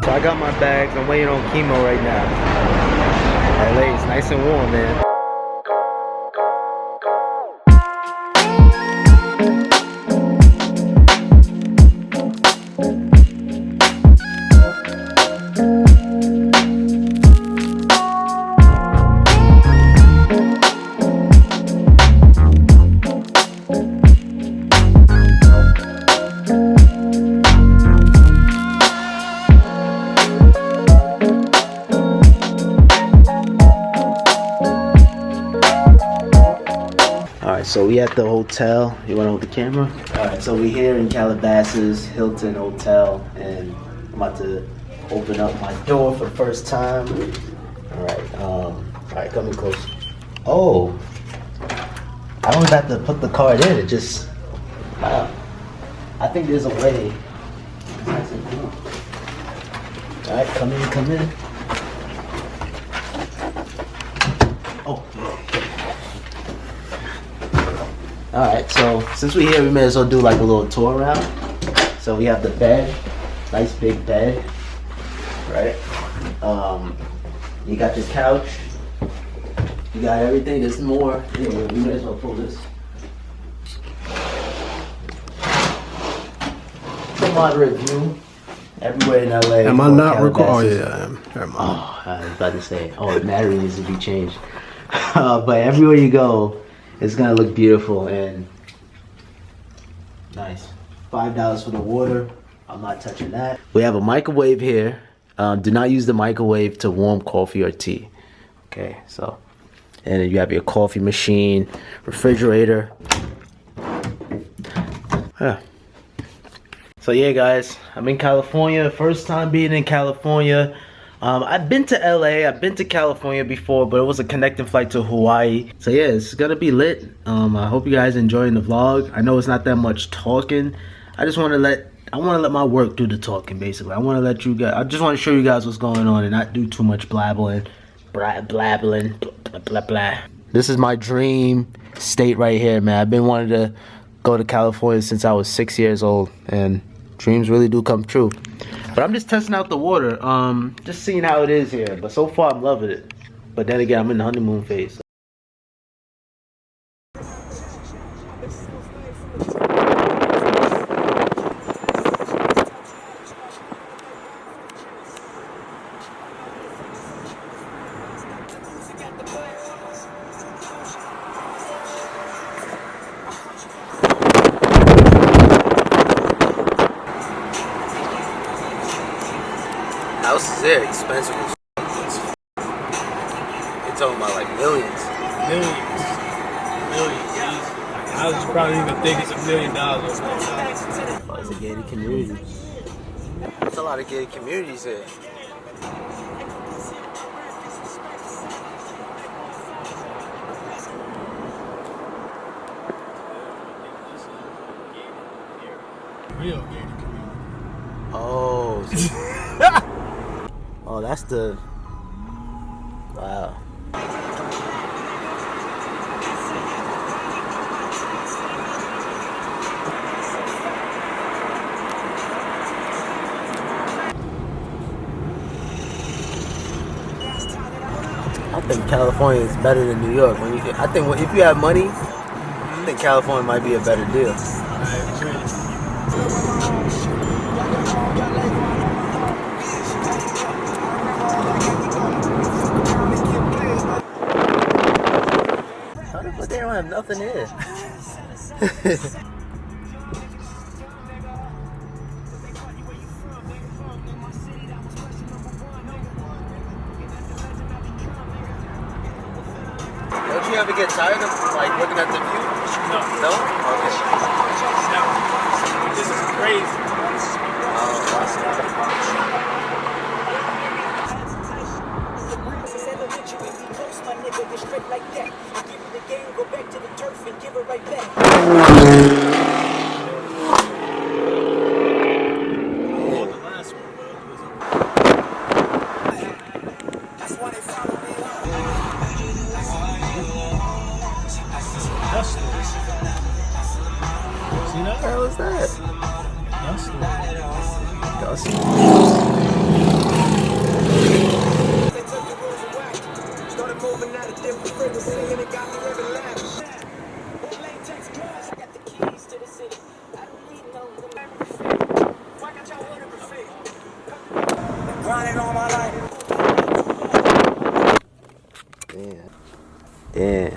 So I got my bags. I'm waiting on chemo right now. LA is nice and warm, man. Alright, so we at the hotel. You wanna hold the camera? Alright, so we here in Calabasas, Hilton Hotel, and I'm about to open up my door for the first time. Alright, come in close. Oh, I don't have to put the card in, it just, wow. I think there's a way. Nice and cool. Alright, come in. Oh, alright, so since we're here, we may as well do like a little tour around. So we have the bed, nice big bed, right? You got your couch, you got everything, there's more. Anyway, we may as well pull this. It's a moderate view. Everywhere in LA. Am I not recording? Oh yeah, I am. Oh, I was about to say, the battery needs to be changed. But everywhere you go, it's gonna look beautiful and nice. $5 for the water. I'm not touching that. We have a microwave here. Do not use the microwave to warm coffee or tea. Okay, so, and then you have your coffee machine, refrigerator. Yeah. So yeah, guys, I'm in California. First time being in California. I've been to LA, I've been to California before, but it was a connecting flight to Hawaii. So yeah, it's gonna be lit. I hope you guys enjoying the vlog. I know it's not that much talking. I just want to let my work do the talking, basically. I want to let you guys, I just want to show you guys what's going on and not do too much blabbling. Blah, blah, blah. This is my dream state right here, man. I've been wanting to go to California since I was 6 years old, and dreams really do come true. But I'm just testing out the water, just seeing how it is here. But so far, I'm loving it. But then again, I'm in the honeymoon phase. Houses there expensive as f***. You're talking about like millions. Millions. I was probably even think it's $1 million or something. Oh, it's a gated community. There's a lot of gated communities here. Real gated community. Oh. Oh, that's the... Wow. I think California is better than New York. I think if you have money, I think California might be a better deal. I agree. But they don't have nothing here. Don't you ever get tired of like looking at the view? No. No? Okay. No. This is crazy. What the hell is that? That's Yeah.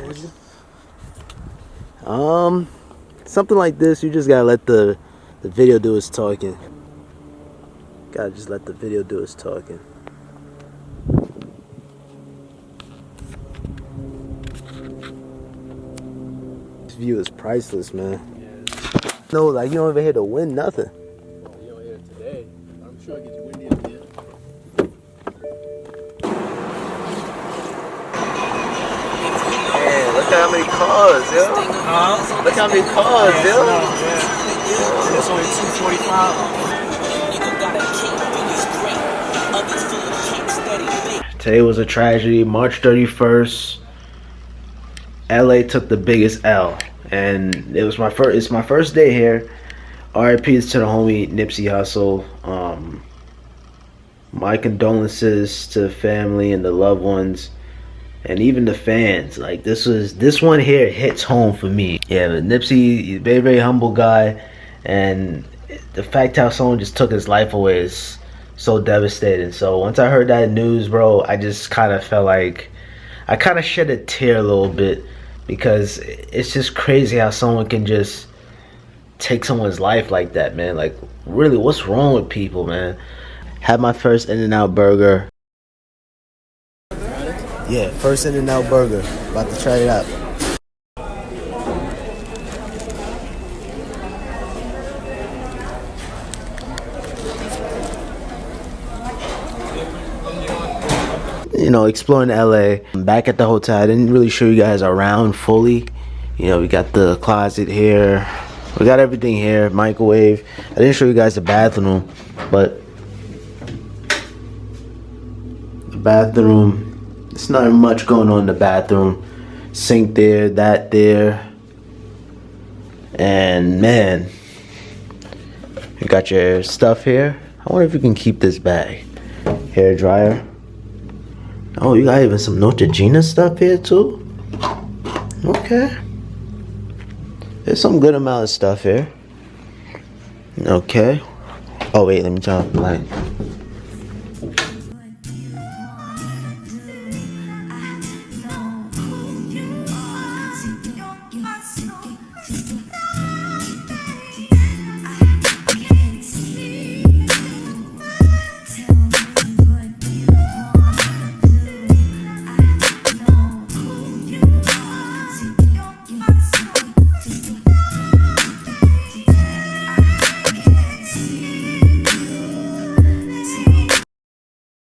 Something like this, you just gotta let the video do its talking. Gotta just let the video do its talking. This view is priceless, man. Yeah. No, like you don't even hear the wind, nothing. Oh, you don't hear it today. I'm sure I get you windy up there. Man, look how many cars, yo. Look how many cars, yo. Yeah. It's only 2:45. Today was a tragedy. March 31st, LA took the biggest L, and it's my first day here. RIP to the homie Nipsey Hussle. My condolences to the family and the loved ones, and even the fans. Like this one here hits home for me. Yeah, but Nipsey, very very humble guy, and the fact how someone just took his life away is so devastating. So once I heard that news, bro, I just kind of felt like I kind of shed a tear a little bit, because it's just crazy how someone can just take someone's life like that, man. Like, really, what's wrong with people, man? Had my first In-N-Out burger. Yeah, first In-N-Out burger. About to try it out. You know, exploring LA. I'm back at the hotel. I didn't really show you guys around fully. You know, we got the closet here. We got everything here. Microwave. I didn't show you guys the bathroom, but the bathroom, there's not much going on in the bathroom. Sink there, that there. And man, you got your stuff here. I wonder if you can keep this bag. Hair dryer. Oh, you got even some Neutrogena stuff here too? Okay. There's some good amount of stuff here. Okay. Oh wait, let me turn off the light.